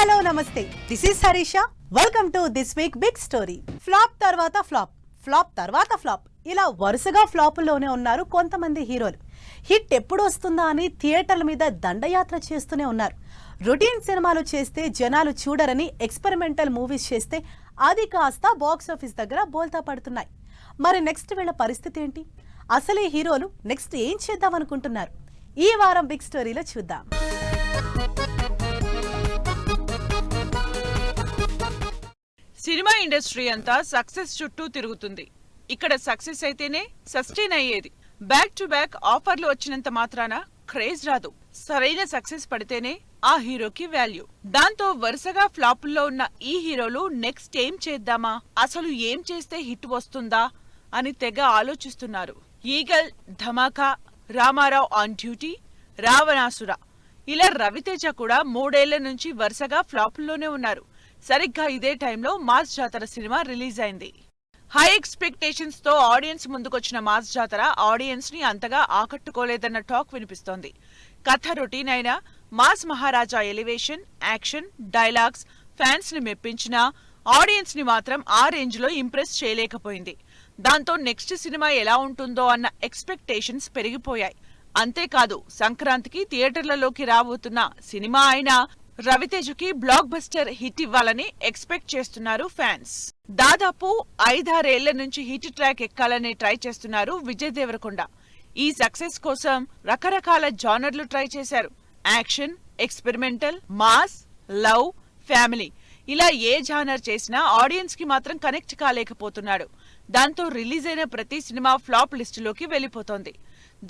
Hello నమస్తే, this is Harisha. Welcome to this week big story. Flop తర్వాత flop, flop తర్వాత flop, ఇలా వరుసగా ఫ్లాపుల్లోనే ఉన్నారు కొంతమంది హీరోలు. హిట్ ఎప్పుడు వస్తుందా అని థియేటర్ల మీద దండయాత్ర చేస్తూనే ఉన్నారు. రొటీన్ సినిమాలు చేస్తే జనాలు చూడరని ఎక్స్పెరిమెంటల్ మూవీస్ చేస్తే అది కాస్త బాక్స్ ఆఫీస్ దగ్గర బోల్తా పడుతున్నాయి. మరి నెక్స్ట్ వీళ్ళ పరిస్థితి ఏంటి? అసలు ఈ హీరోలు నెక్స్ట్ ఏం చేద్దాం అనుకుంటున్నారు? ఈ వారం బిగ్ స్టోరీలో చూద్దాం. సినిమా ఇండస్ట్రీ అంతా సక్సెస్ చుట్టూ తిరుగుతుంది. ఇక్కడ సక్సెస్ అయితేనే సస్టైన్ అయ్యేది. బ్యాక్ టు బ్యాక్ ఆఫర్లు వచ్చినంత మాత్రాన క్రేజ్ రాదు. సరైన సక్సెస్ పడితేనే ఆ హీరోకి వాల్యూ. దాంతో వరుసగా ఫ్లాపుల్లో ఉన్న ఈ హీరోలు నెక్స్ట్ ఏం చేద్దామా, అసలు ఏం చేస్తే హిట్ వస్తుందా అని తెగ ఆలోచిస్తున్నారు. Eagle, Dhamaka, Ramarao on duty, Ravanasura, ఇలా రవితేజ కూడా 3 ఏళ్ల నుంచి వరుసగా ఫ్లాపుల్లోనే ఉన్నారు. సరిగ్గా ఇదే టైంలో మాస్ జాతర సినిమా రిలీజ్ అయింది. హై ఎక్స్పెక్టేషన్స్ తో ఆడియన్స్ ముందుకొచ్చిన మాస్ జాతర ఆడియన్స్ ని అంతగా ఆకట్టుకోలేదన్న టాక్ వినిపిస్తోంది. కథ రొటీన్ అయినా మాస్ మహారాజా ఎలివేషన్, యాక్షన్, డైలాగ్స్ ఫ్యాన్స్ ని మెప్పించినా ఆడియన్స్ ని మాత్రం ఆ రేంజ్ లో ఇంప్రెస్ చేయలేకపోయింది. దాంతో నెక్స్ట్ సినిమా ఎలా ఉంటుందో అన్న ఎక్స్పెక్టేషన్స్ పెరిగిపోయాయి. అంతేకాదు, సంక్రాంతికి థియేటర్లలోకి రాబోతున్న సినిమా అయినా రవితేజకి బ్లాక్ బస్టర్ హిట్ ఇవ్వాలని ఎక్స్పెక్ట్ చేస్తున్నారు ఫ్యాన్స్. దాదాపు 5-6 ఏళ్ల నుంచి హిట్ ట్రాక్ ఎక్కాలని ట్రై చేస్తున్నారు విజయ్ దేవరకొండ. ఈ సక్సెస్ కోసం రకరకాల జానర్లు ట్రై చేశారు. Action, experimental, mass, love, family, ఇలా ఏ జానర్ చేసినా ఆడియన్స్ కి మాత్రం కనెక్ట్ కాలేకపోతున్నాడు. దాంతో రిలీజ్ అయిన ప్రతి సినిమా ఫ్లాప్ లిస్టులోకి వెళ్లిపోతోంది.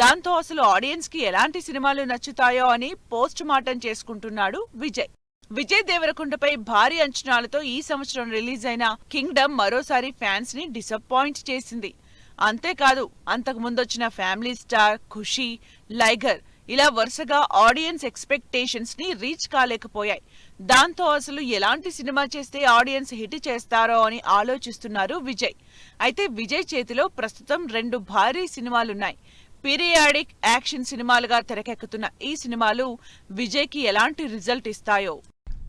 దాంతో అసలు ఆడియన్స్ కి ఎలాంటి సినిమాలు నచ్చుతాయో అని పోస్ట్ మార్టం చేసుకుంటున్నాడు విజయ్. విజయ్ దేవరకొండపై భారీ అంచనాలతో ఈ సంవత్సరం రిలీజ్ అయిన కింగ్డమ్ మరోసారి ఫ్యాన్స్ ని డిసప్పాయింట్ చేసింది. అంతేకాదు, అంతకు ముందొచ్చిన ఫ్యామిలీ స్టార్, ఖుషీ, లైగర్, ఇలా వరుసగా ఆడియన్స్ ఎక్స్పెక్టేషన్స్ ని రీచ్ కాలేకపోయాయి. దాంతో అసలు ఎలాంటి సినిమా చేస్తే ఆడియన్స్ హిట్ చేస్తారో అని ఆలోచిస్తున్నారు విజయ్. అయితే విజయ్ చేతిలో ప్రస్తుతం 2 భారీ సినిమాలున్నాయి. పీరియాడిక్ యాక్షన్ సినిమాలుగా తెరకెక్కుతున్న ఈ సినిమాలు విజయ్ కి ఎలాంటి రిజల్ట్ ఇస్తాయో.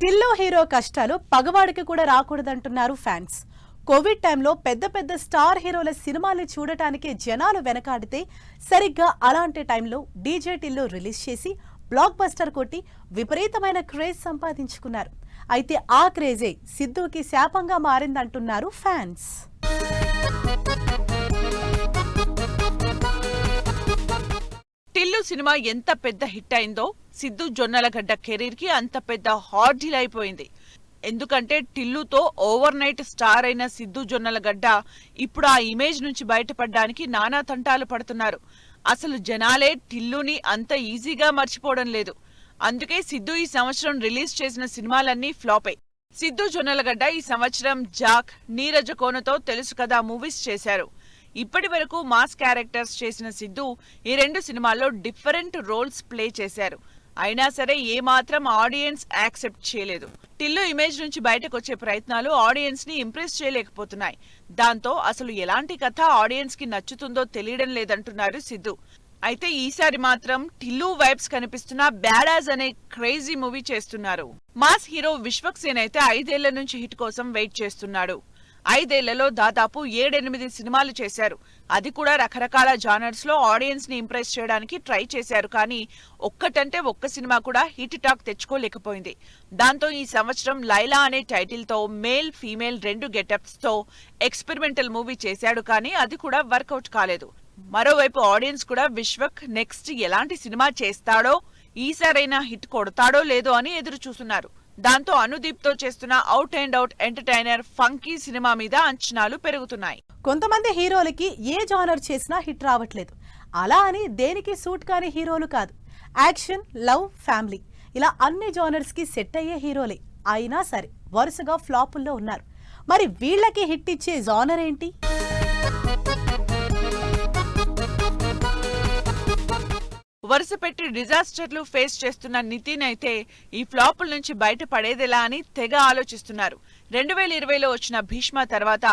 టిల్లు హీరో కష్టాలు పగవాడికి కూడా రాకూడదంటున్నారు ఫ్యాన్స్. కోవిడ్ టైంలో పెద్ద పెద్ద స్టార్ హీరోల సినిమాల్ని చూడటానికి జనాలు వెనకాడితే సరిగ్గా అలాంటి టైంలో డీజే టిల్లు రిలీజ్ చేసి బ్లాక్ బస్టర్ కొట్టి విపరీతమైన క్రేజ్ సంపాదించుకున్నారు. అయితే ఆ క్రేజే సిద్ధుకి శాపంగా మారిందంటున్నారు ఫ్యాన్స్. టిల్లు సినిమా ఎంత పెద్ద హిట్ అయిందో సిద్ధు జొన్నలగడ్డ కెరీర్ కి అంత పెద్ద హాట్ డీల్ అయిపోయింది. ఎందుకంటే టిల్లుతో ఓవర్ నైట్ స్టార్ అయిన సిద్ధు జొన్నలగడ్డ ఇప్పుడు ఆ ఇమేజ్ నుంచి బయటపడడానికి నానా తంటాలు పడుతున్నారు. అసలు జనాలే టిల్లుని అంత ఈజీగా మర్చిపోవడం లేదు. అందుకే సిద్ధు ఈ సంవత్సరం రిలీజ్ చేసిన సినిమాలన్నీ ఫ్లాపే. సిద్ధు జొన్నలగడ్డ ఈ సంవత్సరం జాక్, నీరజ కోనతో తెలుసు కదా మూవీస్ చేశారు. ఇప్పటి వరకు మాస్ క్యారెక్టర్స్ చేసిన సిద్ధు ఈ 2 సినిమాల్లో డిఫరెంట్ రోల్స్ ప్లే చేశారు. అయినా సరే ఏమాత్రం ఆడియన్స్ యాక్సెప్ట్ చేయలేదు. టిల్లు ఇమేజ్ నుంచి బయటకు వచ్చే ప్రయత్నాలు ఆడియన్స్ ని ఇంప్రెస్ చేయలేకపోతున్నాయి. దాంతో అసలు ఎలాంటి కథ ఆడియన్స్ కి నచ్చుతుందో తెలియడం లేదంటున్నారు సిద్ధు. అయితే ఈసారి మాత్రం టిల్లు వైబ్స్ కనిపిస్తున్న బ్యాడాజ్ అనే క్రేజీ మూవీ చేస్తున్నారు. మాస్ హీరో విశ్వక్ సేన్ అయితే 5 ఏళ్ల నుంచి హిట్ కోసం వెయిట్ చేస్తున్నాడు. 5 ఏళ్లలో దాదాపు 7-8 సినిమాలు చేశారు. అది కూడా రకరకాల జానర్స్ లో ఆడియన్స్ ని ఇంప్రెస్ చేయడానికి ట్రై చేశారు. కానీ ఒక్కటంటే ఒక్క సినిమా కూడా హిట్ టాక్ తెచ్చుకోలేకపోయింది. దాంతో ఈ సంవత్సరం లైలా అనే టైటిల్ తో మేల్, ఫీమేల్ 2 గెటప్స్ తో ఎక్స్పెరిమెంటల్ మూవీ చేశాడు. కానీ అది కూడా వర్కౌట్ కాలేదు. మరోవైపు ఆడియన్స్ కూడా విశ్వక్ నెక్స్ట్ ఎలాంటి సినిమా చేస్తాడో, ఈసారైనా హిట్ కొడతాడో లేదో అని ఎదురు చూస్తున్నారు. దాంతో అనుదీప్ తో చేస్తున్న out and out entertainer funky cinema మీద అంచనాలు పెరుగుతున్నాయి. కొంతమంది హీరోలకి ఏ జానర్ చేసినా హిట్ రావట్లేదు. అలా అని దేనికి సూట్ కాని హీరోలు కాదు. యాక్షన్, లవ్, ఫ్యామిలీ, ఇలా అన్ని జానర్స్ కి సెట్ అయ్యే హీరోలే. అయినా సరే వరుసగా ఫ్లాపుల్లో ఉన్నారు. మరి వీళ్ళకి హిట్ ఇచ్చే జానర్ ఏంటి? వరుస పెట్టి డిజాస్టర్లు ఫేస్ చేస్తున్న నితిన్ అయితే ఈ ఫ్లాపుల నుంచి బయటపడేదెలా అని తెగ ఆలోచిస్తున్నారు. 2020లో వచ్చిన భీష్మ తర్వాత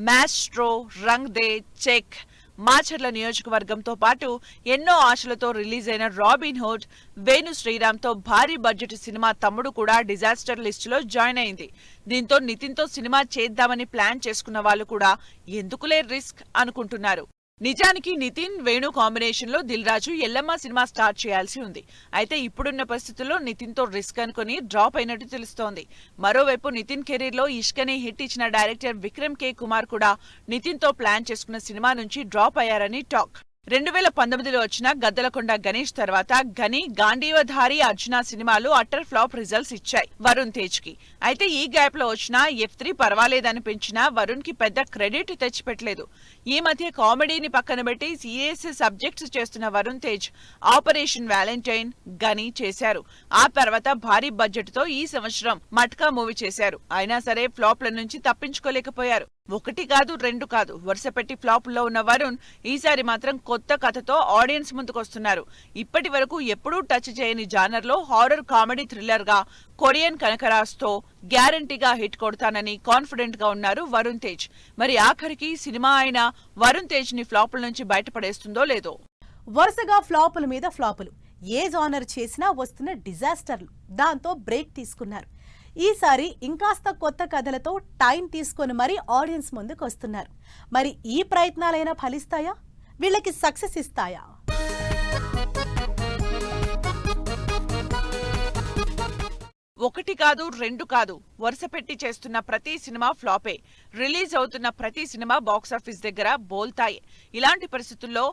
మ్యాస్ట్రో, రంగ్ దే, చెక్, మాచర్ల నియోజకవర్గంతో పాటు ఎన్నో ఆశలతో రిలీజ్ అయిన రాబిన్ హుడ్, వేణు శ్రీరామ్తో భారీ బడ్జెట్ సినిమా తమ్ముడు కూడా డిజాస్టర్ లిస్టులో జాయిన్ అయింది. దీంతో నితిన్తో సినిమా చేద్దామని ప్లాన్ చేసుకున్న వాళ్ళు కూడా ఎందుకులే రిస్క్ అనుకుంటున్నారు. నిజానికి నితిన్, వేణు కాంబినేషన్ లో దిల్ రాజు ఎల్లమ్మ సినిమా స్టార్ట్ చేయాల్సి ఉంది. అయితే ఇప్పుడున్న పరిస్థితుల్లో నితిన్ తో రిస్క్ అనుకుని డ్రాప్ అయినట్టు తెలుస్తోంది. మరోవైపు నితిన్ కెరీర్ లో ఇష్కని హిట్ ఇచ్చిన డైరెక్టర్ విక్రమ్ కే కుమార్ కూడా నితిన్ తో ప్లాన్ చేసుకున్న సినిమా నుంచి డ్రాప్ అయ్యారని టాక్. 2019లో వచ్చిన గద్దలకొండ గణేష్ తర్వాత గని, గాంధీవధారి, అర్జున సినిమాలు అట్టర్ ఫ్లాప్ రిజల్ట్స్ ఇచ్చాయి వరుణ్ తేజ్ కి. అయితే ఈ గ్యాప్ లో వచ్చిన F3 పర్వాలేదనిపించినా వరుణ్ కి పెద్ద క్రెడిట్ తెచ్చిపెట్టలేదు. ఈ మధ్య కామెడీని పక్కన పెట్టి సీరియస్ సబ్జెక్ట్స్ చేస్తున్న వరుణ్ తేజ్ ఆపరేషన్ వ్యాలంటైన్, గని చేశారు. ఆ తర్వాత భారీ బడ్జెట్ తో ఈ సంవత్సరం మట్కా మూవీ చేశారు. అయినా సరే ఫ్లాప్ల నుంచి తప్పించుకోలేకపోయారు. ఒకటి కాదు, రెండు కాదు, వరుస పెట్టి ఫ్లాపుల్లో ఉన్న వరుణ్ ఈసారి మాత్రం కొత్త కథతో ఆడియన్స్ ముందుకొస్తున్నారు. ఇప్పటి వరకు ఎప్పుడూ టచ్ చేయని జానర్ లో హారర్ కామెడీ థ్రిల్లర్ గా కొరియన్ కనకరాజ్ తో గ్యారంటీగా హిట్ కొడతానని కాన్ఫిడెంట్ గా ఉన్నారు వరుణ్ తేజ్. మరి ఆఖరికి సినిమా అయిన వరుణ్ తేజ్ ని ఫ్లాపుల నుంచి బయటపడేస్తుందో లేదో. వరుసగా ఫ్లాపుల మీద ఫ్లాపులు, ఏ జానర్ చేసినా వస్తున్న డిజాస్టర్లు. దాంతో బ్రేక్ తీసుకున్నారు. ఈసారి ఇంకాస్త కొత్త కథలతో టైం తీసుకొని మరీ ఆడియన్స్ ముందుకు వస్తున్నారు. మరి ఈ ప్రయత్నాలైనా ఫలిస్తాయా? వీళ్ళకి సక్సెస్ ఇస్తాయా? ఒకటి కాదు, రెండు కాదు, వరుస పెట్టి చేస్తున్న ప్రతి సినిమా ఫ్లాపే. రిలీజ్ అవుతున్న ప్రతి సినిమా బాక్సాఫీస్ దగ్గర బోల్తాయే. ఇలాంటి పరిస్థితుల్లో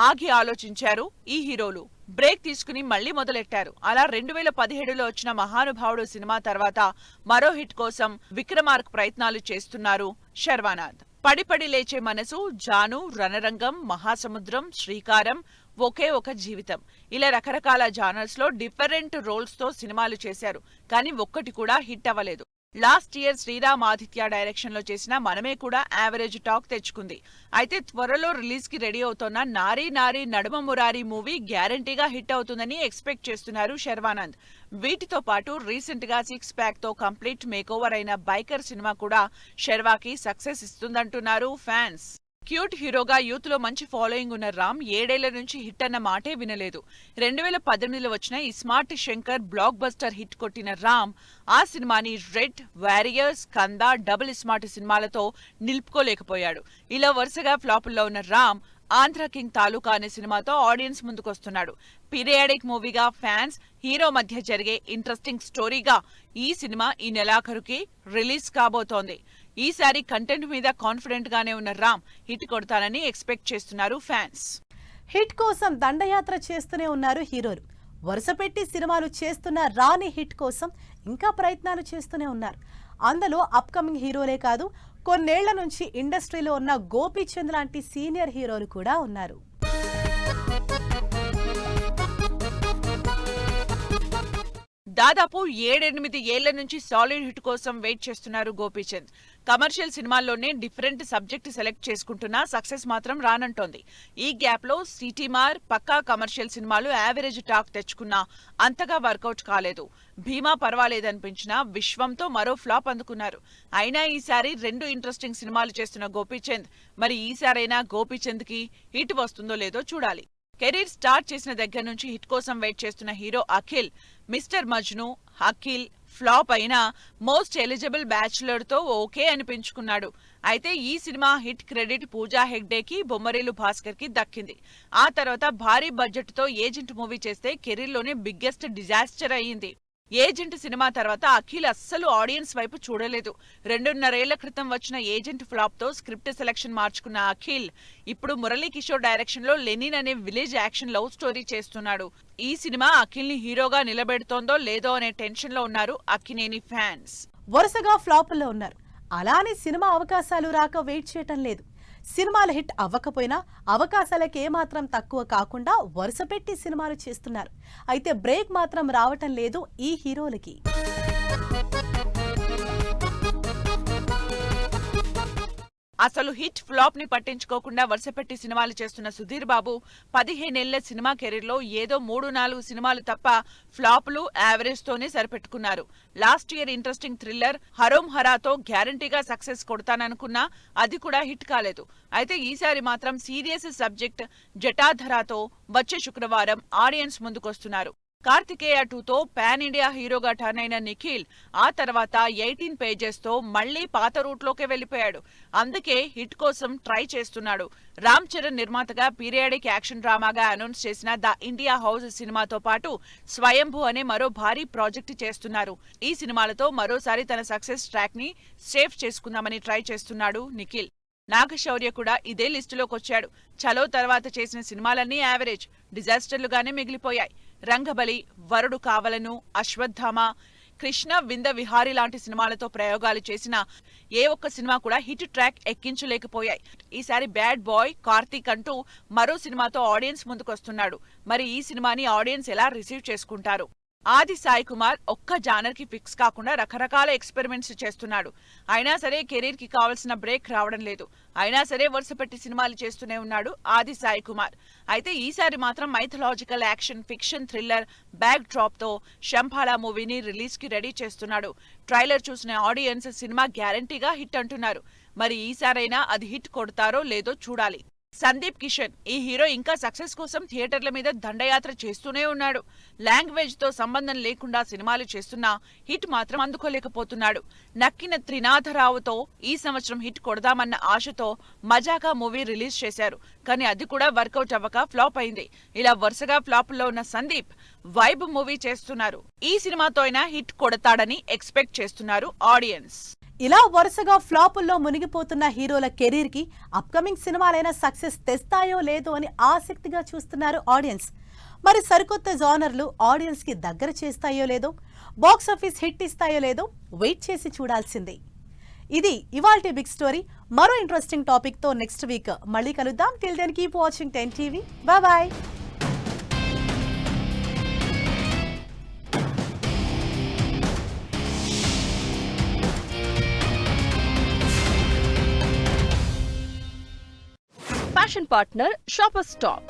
ఆగి ఆలోచించారు ఈ హీరోలు. బ్రేక్ తీసుకుని మళ్లీ మొదలెట్టారు. అలా 2017లో వచ్చిన మహానుభావుడు సినిమా తర్వాత మరో హిట్ కోసం విక్రమార్క్ ప్రయత్నాలు చేస్తున్నారు శర్వానంద్. పడిపడి లేచే మనసు, జాను, రణరంగం, మహాసముద్రం, శ్రీకారం, ఒకే ఒక జీవితం, ఇలా రకరకాల జానర్స్ లో డిఫరెంట్ రోల్స్ తో సినిమాలు చేశారు. కానీ ఒక్కటి కూడా హిట్ అవ్వలేదు. Last year Sriram Aditya direction లో చేసిన మనమే కూడా యావరేజ్ టాక్ తెచ్చుకుంది. అయితే త్వరలో రిలీజ్ కి రెడీ అవుతున్న నారీ నారీ నడుమ మురారి మూవీ గ్యారంటీగా హిట్ అవుతుందని ఎక్స్పెక్ట్ చేస్తున్నారు శర్వానంద్. వీటితో పాటు రీసెంట్ గా 6 ప్యాక్ తో కంప్లీట్ మేకోవర్ అయిన బైకర్ సినిమా కూడా శర్వాకి సక్సెస్ ఇస్తుందంటున్నారు ఫ్యాన్స్. క్యూట్ హీరోగా యూత్ లో మంచి ఫాలోయింగ్ ఉన్న రామ్ 7 ఏళ్ల నుంచి హిట్ అన్న మాటే వినలేదు. 2018లో వచ్చిన ఈ smart Shankar block buster hit కొట్టిన రామ్ ఆ సినిమాని రెడ్, వారియర్స్, కందా, డబుల్ స్మార్ట్ సినిమాలతో నిలుపుకోలేకపోయాడు. ఇలా వరుసగా ఫ్లాపుల్లో ఉన్న రామ్ ఆంధ్ర కింగ్ తాలూకా అనే సినిమాతో ఆడియన్స్ ముందుకొస్తున్నాడు. పీరియాడిక్ మూవీగా ఫ్యాన్స్, హీరో మధ్య జరిగే ఇంట్రెస్టింగ్ స్టోరీగా ఈ సినిమా ఈ నెలాఖరుకి రిలీజ్ కాబోతోంది. ఈసారి కంటెంట్ మీద కాన్ఫిడెంట్ గానే ఉన్న రామ్ హిట్ కొడతానని ఎక్స్పెక్ట్ చేస్తున్నారు ఫ్యాన్స్. హిట్ కోసం దండయాత్ర చేస్తూనే ఉన్నారు హీరోలు. వరుస పెట్టి సినిమాలు చేస్తున్న రాని హిట్ కోసం ఇంకా ప్రయత్నాలు చేస్తూనే ఉన్నారు. అందులో అప్కమింగ్ హీరోలే కాదు, కొన్నేళ్ల నుంచి ఇండస్ట్రీలో ఉన్న గోపీచంద్ లాంటి సీనియర్ హీరోలు కూడా ఉన్నారు. దాదాపు 7-8 ఏళ్ల నుంచి సాలిడ్ హిట్ కోసం వెయిట్ చేస్తున్నారు గోపీచంద్. కమర్షియల్ సినిమాల్లోనే డిఫరెంట్ సబ్జెక్ట్ సెలెక్ట్ చేసుకుంటున్నా సక్సెస్ మాత్రం రానంటోంది. ఈ గ్యాప్ లో సిటీమార్, పక్కా కమర్షియల్ సినిమాలు యావరేజ్ టాక్ తెచ్చుకున్నా అంతగా వర్కౌట్ కాలేదు. భీమా పర్వాలేదనిపించినా విశ్వంతో మరో ఫ్లాప్ అందుకున్నారు. అయినా ఈసారి 2 ఇంట్రెస్టింగ్ సినిమాలు చేస్తున్న గోపీచంద్ మరి ఈసారైనా గోపీచంద్ కి హిట్ వస్తుందో లేదో చూడాలి. కెరీర్ స్టార్ట్ చేసిన దగ్గర నుంచి హిట్ కోసం వెయిట్ చేస్తున్న hero Akhil mister Majnu, Akhil flop అయినా మోస్ట్ ఎలిజిబుల్ బ్యాచులర్ తో ఓకే అనిపించుకున్నాడు. అయితే ఈ సినిమా హిట్ క్రెడిట్ పూజా హెగ్డేకి, బొమ్మరేలు భాస్కర్ కి దక్కింది. ఆ తర్వాత భారీ బడ్జెట్ తో ఏజెంట్ మూవీ చేస్తే కెరీర్లోనే బిగ్గెస్ట్ డిజాస్టర్ అయ్యింది. ఏజెంట్ సినిమా తర్వాత అఖిల్ అస్సలు ఆడియన్స్ వైపు చూడలేదు. 2.5 ఏళ్ల క్రితం వచ్చిన ఏజెంట్ ఫ్లాప్ తో స్క్రిప్ట్ సెలక్షన్ మార్చుకున్న అఖిల్ ఇప్పుడు మురళీ కిషోర్ డైరెక్షన్ లో లెనిన్ అనే విలేజ్ యాక్షన్ లవ్ స్టోరీ చేస్తున్నాడు. ఈ సినిమా అఖిల్ ని హీరోగా నిలబెడుతోందో లేదో అనే టెన్షన్ లో ఉన్నారు అక్కినేని ఫ్యాన్స్. వరుసగా ఫ్లాపుల్లో ఉన్నారు. అలానే సినిమా అవకాశాలు రాక వెయిట్ చేయటం లేదు. సినిమాలు హిట్ అవ్వకపోయినా అవకాశాలకు ఏమాత్రం తక్కువ కాకుండా వరుస పెట్టి సినిమాలు చేస్తున్నారు. అయితే బ్రేక్ మాత్రం రావటం లేదు ఈ హీరోలకి. అసలు హిట్ ఫ్లాప్ ని పట్టించుకోకుండా వరుసపెట్టి సినిమాలు చేస్తున్న సుధీర్ బాబు 15 ఏళ్ల సినిమా కెరీర్ లో ఏదో 3-4 సినిమాలు తప్ప ఫ్లాపులు యావరేజ్ తోనే సరిపెట్టుకున్నారు. లాస్ట్ ఇయర్ ఇంట్రెస్టింగ్ థ్రిల్లర్ హరోం హరాతో గ్యారంటీగా సక్సెస్ కొడతాననుకున్నా అది కూడా హిట్ కాలేదు. అయితే ఈసారి మాత్రం సీరియస్ సబ్జెక్ట్ జటాధరాతో వచ్చే శుక్రవారం ఆడియన్స్ ముందుకొస్తున్నారు. కార్తికేయ 2తో పాన్ ఇండియా హీరోగా టర్న్ అయిన నిఖిల్ ఆ తర్వాత 18 పేజెస్ తో మళ్లీ పాత రూట్లోకే వెళ్లిపోయాడు. అందుకే హిట్ కోసం ట్రై చేస్తున్నాడు. రామ్ చరణ్ నిర్మాతగా పీరియాడిక్ యాక్షన్ డ్రామాగా అనౌన్స్ చేసిన ద ఇండియా హౌస్ సినిమాతో పాటు స్వయంభూ అనే మరో భారీ ప్రాజెక్ట్ చేస్తున్నారు. ఈ సినిమాలతో మరోసారి తన సక్సెస్ ట్రాక్ ని సేవ్ చేసుకుందామని ట్రై చేస్తున్నాడు నిఖిల్. నాగశౌర్య కూడా ఇదే లిస్టులోకొచ్చాడు. చలో తర్వాత చేసిన సినిమాలన్నీ యావరేజ్, డిజాస్టర్లుగానే మిగిలిపోయాయి. రంగబలి, వరుడు కావలను, అశ్వత్థామ, కృష్ణ వింద విహారీ లాంటి సినిమాలతో ప్రయోగాలు చేసిన ఏ ఒక్క సినిమా కూడా హిట్ ట్రాక్ ఎక్కించలేకపోయాయి. ఈసారి బ్యాడ్ బాయ్ కార్తీక్ అంటూ మరో సినిమాతో ఆడియన్స్ ముందుకొస్తున్నాడు. మరి ఈ సినిమాని ఆడియన్స్ ఎలా రిసీవ్ చేసుకుంటారు? ఆది సాయి కుమార్ ఒక్క జానర్ కి ఫిక్స్ కాకుండా రకరకాల ఎక్స్పెరిమెంట్స్ చేస్తున్నాడు. అయినా సరే కెరీర్ కి కావాల్సిన బ్రేక్ రావడం లేదు. అయినా సరే వరుసపెట్టి సినిమాలు చేస్తూనే ఉన్నాడు ఆది సాయి కుమార్. అయితే ఈసారి మాత్రం mythological action fiction thriller back drop తో శంభాలా మూవీని రిలీజ్ కి రెడీ చేస్తున్నాడు. ట్రైలర్ చూసిన ఆడియన్స్ సినిమా గ్యారంటీగా హిట్ అంటున్నారు. మరి ఈసారైనా అది హిట్ కొడతారో లేదో చూడాలి. సందీప్ కిషన్ ఈ హీరో ఇంకా సక్సెస్ కోసం థియేటర్ల మీద దండయాత్ర చేస్తూనే ఉన్నాడు. లాంగ్వేజ్ తో సంబంధం లేకుండా సినిమాలు చేస్తున్నా హిట్ మాత్రం అందుకోలేకపోతున్నాడు. నక్కిన త్రినాథరావుతో ఈ సంవత్సరం హిట్ కొడదామన్న ఆశతో మజాకా మూవీ రిలీజ్ చేశారు. కానీ అది కూడా వర్కౌట్ అవ్వక ఫ్లాప్ అయింది. ఇలా వరుసగా ఫ్లాపుల్లో ఉన్న సందీప్ వైబ్ మూవీ చేస్తున్నారు. ఈ సినిమాతో అయినా హిట్ కొడతాడని ఎక్స్పెక్ట్ చేస్తున్నారు ఆడియన్స్. ఇలా వరుసగా ఫ్లాపుల్లో మునిగిపోతున్న హీరోల కెరీర్ కి అప్కమింగ్ సినిమాలైనా సక్సెస్ తెస్తాయో లేదో అని ఆసక్తిగా చూస్తున్నారు ఆడియన్స్. మరి సరికొత్త జానర్లు ఆడియన్స్ కి దగ్గర చేస్తాయో లేదో, బాక్స్ ఆఫీస్ హిట్ ఇస్తాయో లేదో వెయిట్ చేసి చూడాల్సిందే. ఇది ఇవాల్టి బిగ్ స్టోరీ. మరో ఇంట్రెస్టింగ్ టాపిక్ తో నెక్స్ట్ వీక్ మళ్ళీ కలుద్దాం. Till then keep watching 10 TV. Bye. Fashion partner Shoppers Stop.